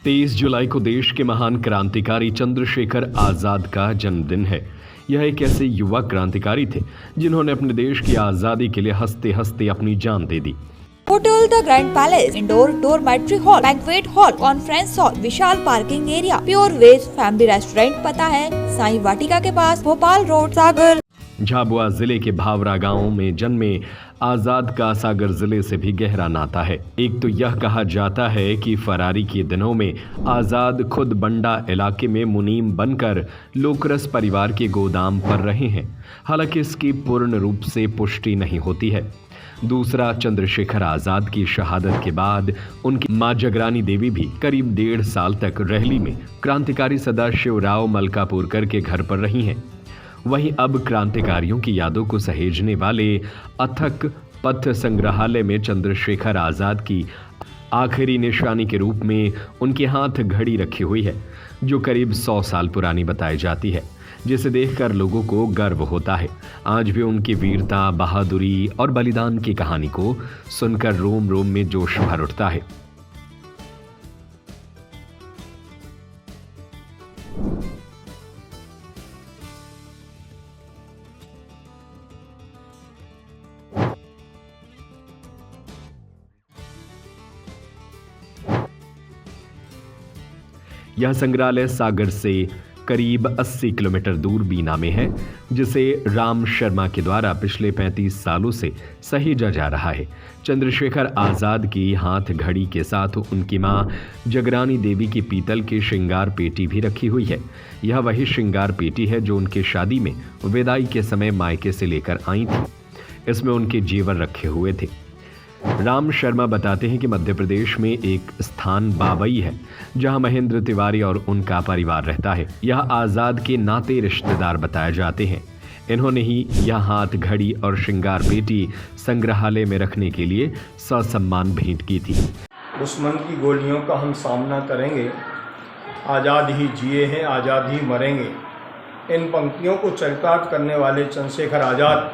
23 जुलाई को देश के महान क्रांतिकारी चंद्रशेखर आजाद का जन्मदिन है। यह एक ऐसे युवा क्रांतिकारी थे जिन्होंने अपने देश की आजादी के लिए हंसते हंसते अपनी जान दे दी। Hotel the grand palace, indoor dormitory hall, banquet hall, conference hall, विशाल parking area, pure veg family restaurant. पता है साईं वाटिका के पास, भोपाल रोड, सागर। झाबुआ जिले के भावरा गांव में जन्मे आजाद का सागर जिले से भी गहरा नाता है। एक तो यह कहा जाता है कि फरारी के दिनों में आजाद खुद बंडा इलाके में मुनीम बनकर लोकरस परिवार के गोदाम पर रहे हैं। हालांकि इसकी पूर्ण रूप से पुष्टि नहीं होती है। दूसरा, चंद्रशेखर आजाद की शहादत के बाद उनकी मां जगरानी देवी भी करीब 1.5 साल तक रहली में क्रांतिकारी सदाशिवराव मलकापुरकर के घर पर रही हैं। वहीं अब क्रांतिकारियों की यादों को सहेजने वाले अथक पथ संग्रहालय में चंद्रशेखर आजाद की आखिरी निशानी के रूप में उनके हाथ घड़ी रखी हुई है, जो करीब 100 साल पुरानी बताई जाती है, जिसे देखकर लोगों को गर्व होता है। आज भी उनकी वीरता, बहादुरी और बलिदान की कहानी को सुनकर रोम रोम में जोश भर उठता है। यह संग्रहालय सागर से करीब 80 किलोमीटर दूर बीना में है, जिसे राम शर्मा के द्वारा पिछले 35 सालों से सहेजा जा रहा है। चंद्रशेखर आजाद की हाथ घड़ी के साथ उनकी मां जगरानी देवी की पीतल की श्रृंगार पेटी भी रखी हुई है। यह वही श्रृंगार पेटी है जो उनके शादी में विदाई के समय मायके से लेकर आई थी। इसमें उनके जेवर रखे हुए थे। राम शर्मा बताते हैं कि मध्य प्रदेश में एक स्थान बाबई है, जहां महेंद्र तिवारी और उनका परिवार रहता है। यह आजाद के नाते रिश्तेदार बताए जाते हैं। इन्होंने ही यह हाथ घड़ी और श्रृंगार पेटी संग्रहालय में रखने के लिए ससम्मान भेंट की थी। दुश्मन की गोलियों का हम सामना करेंगे, आज़ाद ही जिए हैं आज़ाद ही मरेंगे। इन पंक्तियों को चरितार्थ करने वाले चंद्रशेखर आज़ाद,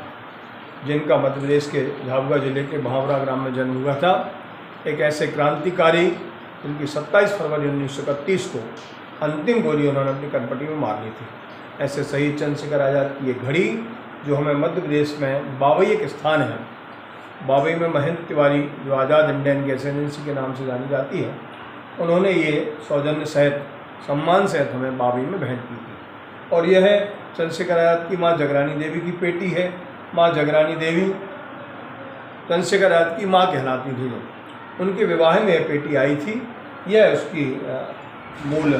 जिनका मध्य प्रदेश के झाबुआ जिले के भावरा ग्राम में जन्म हुआ था, एक ऐसे क्रांतिकारी जिनकी 27 फरवरी 1931 को अंतिम गोली उन्होंने अपनी कनपटी में मार ली थी। ऐसे शहीद चंद्रशेखर आज़ाद की ये घड़ी, जो हमें मध्य प्रदेश में बाबई एक स्थान है, बाबई में महेंद्र तिवारी, जो आज़ाद इंडियन गैस एजेंसी के नाम से जानी जाती है, उन्होंने ये सौजन्य सहित, सम्मान सहित हमें बाबई में भेंट की थी। और यह है चंद्रशेखर आज़ाद की माँ जगरानी देवी की पेटी है। माँ जगरानी देवी चंद्रशेखर आजाद की माँ कहलाती थी। उनके विवाह में यह पेटी आई थी। यह उसकी मूल,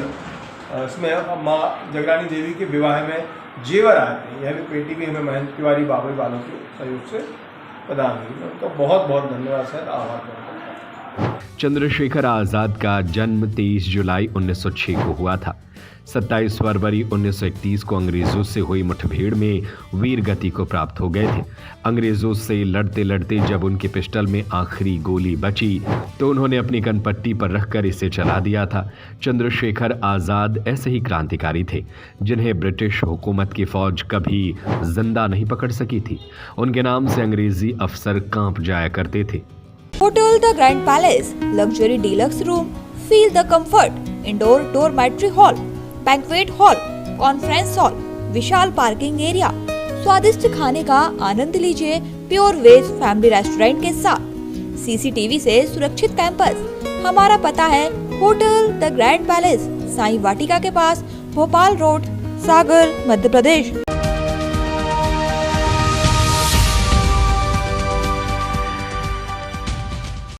इसमें माँ जगरानी देवी के विवाह में जेवर आए थे। यह भी पेटी भी हमें महेंद्र तिवारी बाबई वालों के सहयोग से प्रदान हुई। उनका बहुत बहुत धन्यवाद सर, आभार करता हूँ। चंद्रशेखर आजाद का जन्म 23 जुलाई 1906 को हुआ था। 27 फरवरी 1931 को अंग्रेजों से हुई मुठभेड़ में वीर गति को प्राप्त हो गए थे। अंग्रेजों से लड़ते लड़ते जब उनके पिस्टल में आखिरी गोली बची तो उन्होंने अपनी कनपट्टी पर रखकर इसे चला दिया था। चंद्रशेखर आजाद ऐसे ही क्रांतिकारी थे जिन्हें ब्रिटिश हुकूमत की फौज कभी जिंदा नहीं पकड़ सकी थी। उनके नाम से अंग्रेजी अफसर कांप जाया करते थे। Hotel the grand palace, luxury deluxe room, feel the comfort, indoor dormitory hall, banquet hall, conference hall, विशाल पार्किंग एरिया। स्वादिष्ट खाने का आनंद लीजिए प्योर वेज फैमिली रेस्टोरेंट के साथ। सीसीटीवी से सुरक्षित कैंपस। हमारा पता है hotel the grand palace, Sai Vatika के पास, भोपाल रोड, सागर, मध्य प्रदेश।